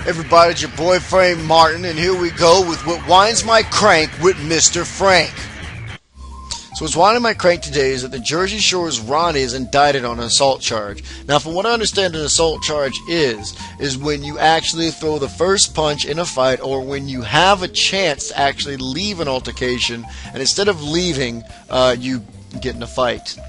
Everybody, it's your boy Frank Martin, and here we go with what winds my crank with Mr. Frank. So what's winding my crank today is that the Jersey Shore's Ronnie is indicted on an assault charge. Now, from what I understand, an assault charge is when you actually throw the first punch in a fight, or when you have a chance to actually leave an altercation, and instead of leaving, you get in a fight.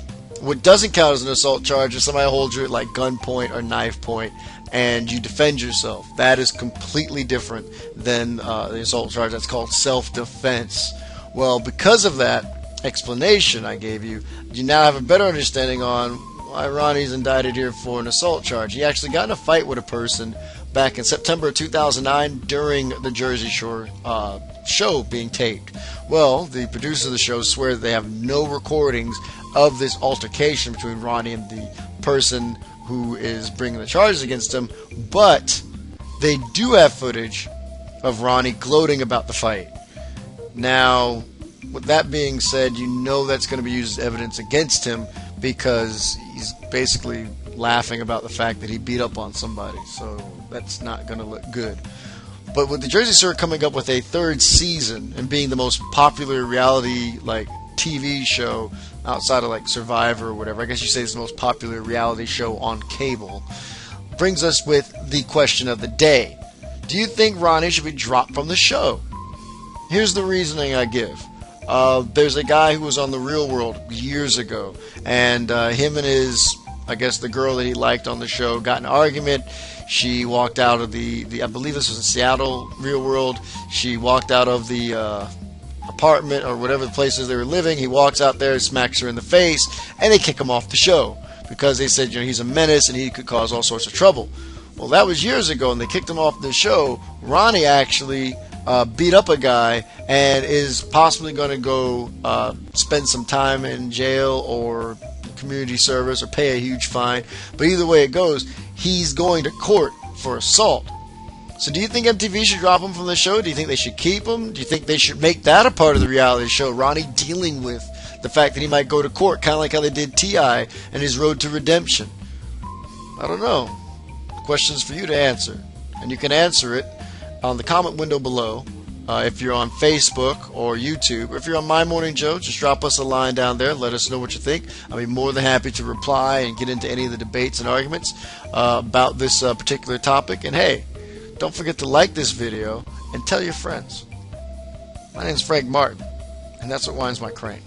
What doesn't count as an assault charge is somebody holds you at like gunpoint or knife point, and you defend yourself. That is completely different than the assault charge. That's called self-defense. Well, because of that explanation I gave you, you now have a better understanding on why Ronnie's indicted here for an assault charge. He actually got in a fight with a person back in September of 2009 during the Jersey Shore show being taped. Well, the producers of the show swear that they have no recordings of this altercation between Ronnie and the person who is bringing the charges against him, but they do have footage of Ronnie gloating about the fight. Now, with that being said, you know that's going to be used as evidence against him, because he's basically laughing about the fact that he beat up on somebody, so that's not going to look good. But with the Jersey Shore coming up with a third season and being the most popular reality TV show outside of Survivor or whatever, I guess you say it's the most popular reality show on cable, brings us with the question of the day. Do you think Ronnie should be dropped from the show? Here's the reasoning I give. There's a guy who was on The Real World years ago, and him and the girl that he liked on the show got in an argument. She walked out of I believe this was in Seattle, Real World. She walked out of the apartment or whatever the places they were living. He walks out there, smacks her in the face, and they kick him off the show because they said, he's a menace and he could cause all sorts of trouble. Well, that was years ago, and they kicked him off the show. Ronnie actually beat up a guy and is possibly going to go spend some time in jail or community service or pay a huge fine. But either way it goes, he's going to court for assault. So do you think MTV should drop him from the show? Do you think they should keep him? Do you think they should make that a part of the reality show? Ronnie dealing with the fact that he might go to court, kind of like how they did T.I. and his road to redemption. I don't know. Questions for you to answer. And you can answer it on the comment window below. If you're on Facebook or YouTube, or if you're on My Morning Joe, just drop us a line down there. Let us know what you think. I'll be more than happy to reply and get into any of the debates and arguments about this particular topic. And hey, don't forget to like this video and tell your friends. My name's Frank Martin, and that's what winds my crank.